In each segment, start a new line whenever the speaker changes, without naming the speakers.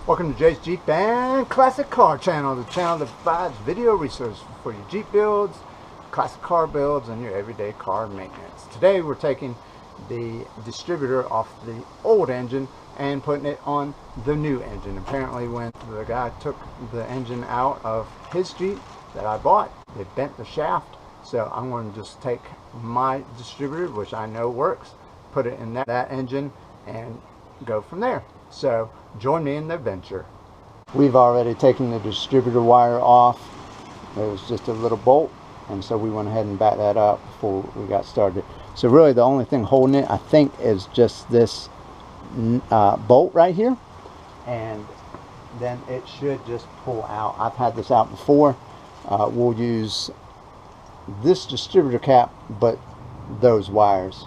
Welcome to Jay's Jeep and Classic Car Channel, the channel that provides video resources for your Jeep builds, classic car builds, and your everyday car maintenance. Today we're taking the distributor off the old engine and putting it on the new engine. Apparently when the guy took the engine out of his Jeep that I bought, they bent the shaft. So I'm going to just take my distributor, which I know works, put it in that engine and go from there. So join me in the adventure. We've already taken the distributor wire off. There was just a little bolt, and so we went ahead and backed that up before we got started. So really the only thing holding it, I think, is just this bolt right here, and then it should just pull out. I've had this out before. We'll use this distributor cap but those wires,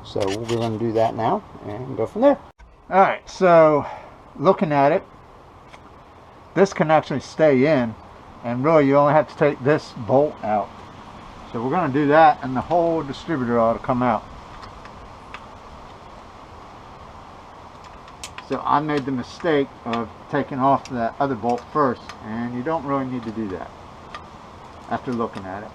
so we're going to do that now and go from there. Alright, so looking at it, this can actually stay in, and really you only have to take this bolt out. So we're going to do that, and the whole distributor ought to come out. So I made the mistake of taking off that other bolt first, and you don't really need to do that after looking at it.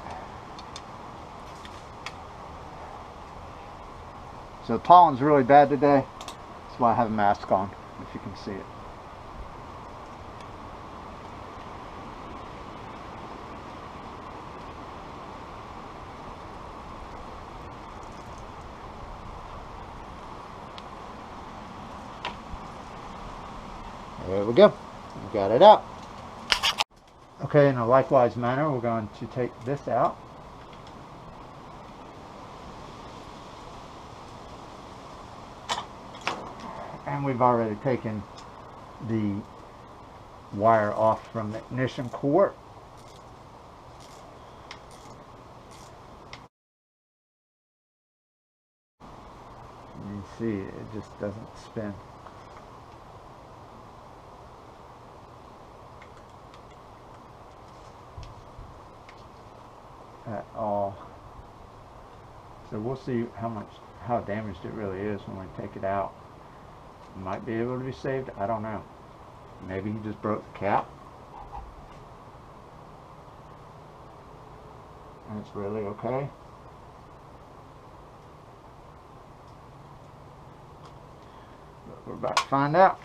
So pollen's really bad today. That's why I have a mask on, if you can see it. There we go. We got it out. Okay, in a likewise manner, we're going to take this out. And we've already taken the wire off from the ignition cord. You see, it just doesn't spin. At all. So we'll see how damaged it really is when we take it out. Might be able to be saved, I don't know. Maybe he just broke the cap and it's really okay. But we're about to find out.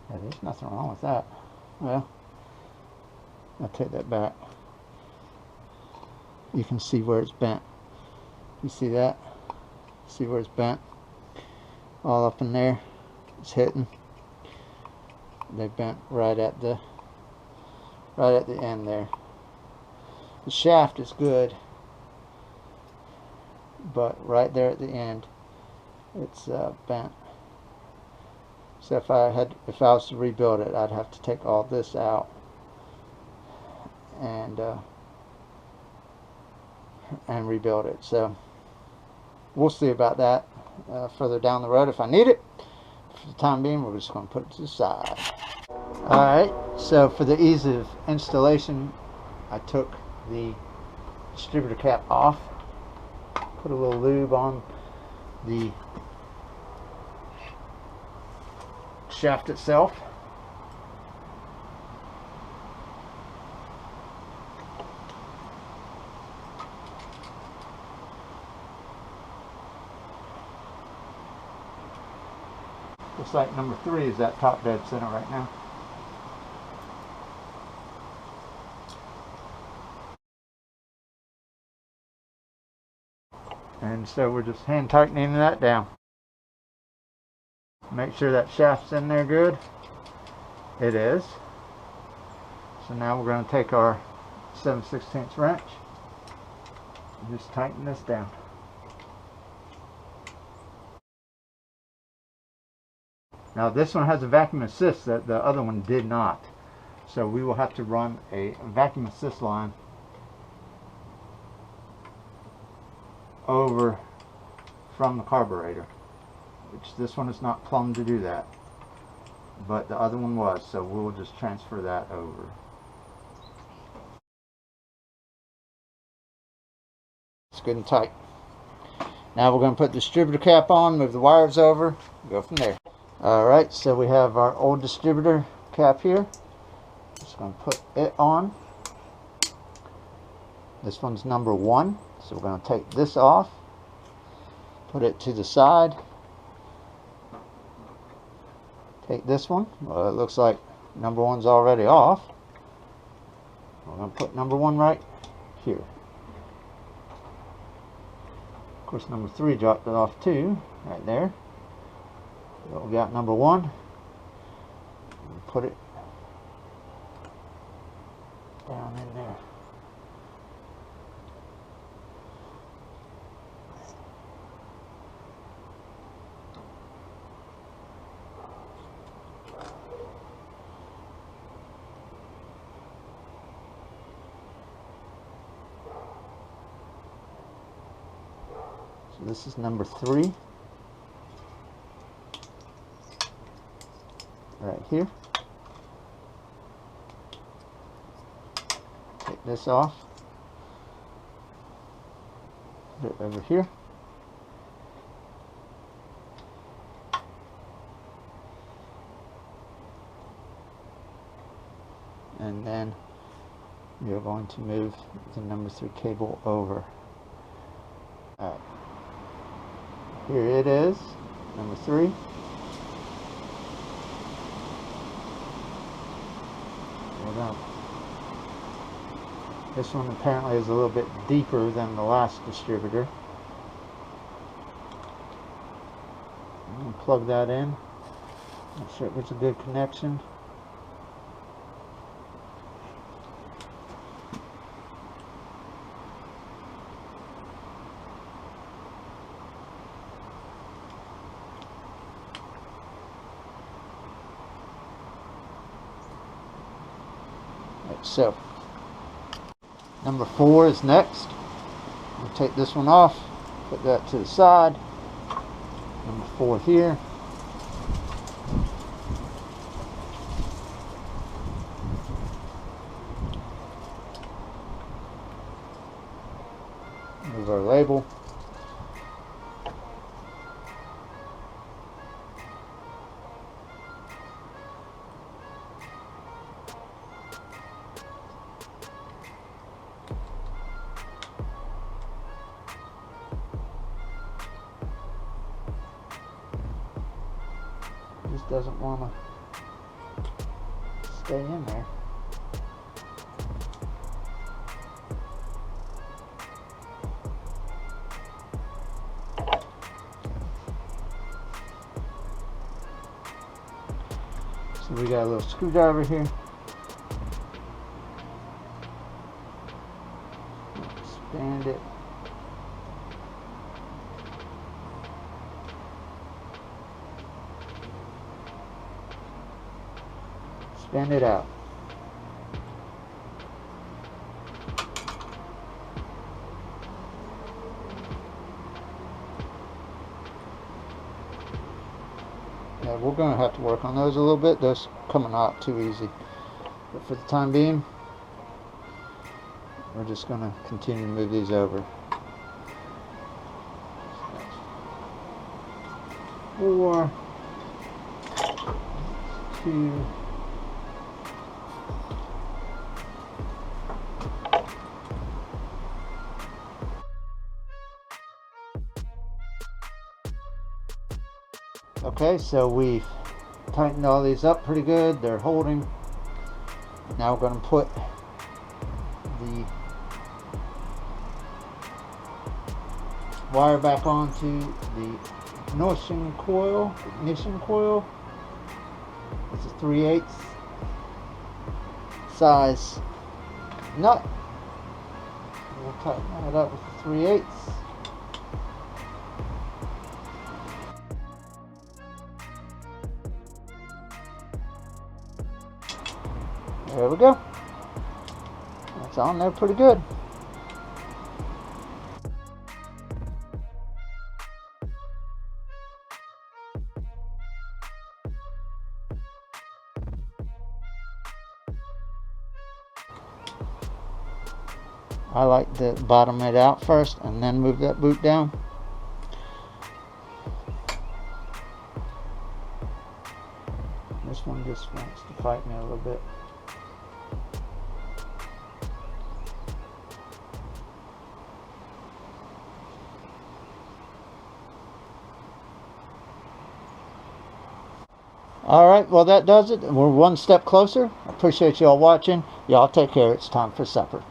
Yeah, there's nothing wrong with that. Well, I'll take that back. You can see where it's bent. You see that? See where it's bent? All up in there. It's hitting. They bent right at the end there. The shaft is good, but right there at the end, it's bent. So if I was to rebuild it, I'd have to take all this out and rebuild it. So we'll see about that further down the road if I need it. For the time being, we're just going to put it to the side. Alright, so for the ease of installation, I took the distributor cap off, put a little lube on the shaft itself. Looks like number 3 is that top dead center right now. And so we're just hand tightening that down. Make sure that shaft's in there good. It is. So now we're going to take our 7/16 wrench and just tighten this down. Now this one has a vacuum assist that the other one did not. So we will have to run a vacuum assist line over from the carburetor, which this one is not plumbed to do that. but the other one was, so we'll just transfer that over. good and tight. Now we're going to put the distributor cap on, move the wires over, go from there. Alright, so we have our old distributor cap here. Just going to put it on. This one's number 1, so we're going to take this off, put it to the side. Take this one. Well, it looks like number 1's already off. We're going to put number 1 right here. Of course, number 3 dropped it off too, right there. So we got number 1. Put it down in there. So this is number 3 right here. Take this off, put it over here. And then you're going to move the number 3 cable over. Alright. Here it is, number 3. This one apparently is a little bit deeper than the last distributor. I'm going to plug that in. Make sure it gets a good connection. So, number 4 is next. We'll take this one off, put that to the side. Number 4 here. Move our label. Just doesn't want to stay in there. So we got a little screwdriver here. Expand it. Expand it out. Yeah, we're going to have to work on those a little bit. Those coming out too easy. But for the time being, we're just going to continue to move these over. 4, 2, okay, so we've tightened all these up pretty good. They're holding. Now we're going to put the wire back onto the ignition coil. It's a 3/8 size nut. We'll tighten that up with the 3/8. There we go. That's on there pretty good. I like to bottom it out first and then move that boot down. This one just wants to fight me a little bit. Alright, well that does it. We're one step closer. I appreciate y'all watching. Y'all take care. It's time for supper.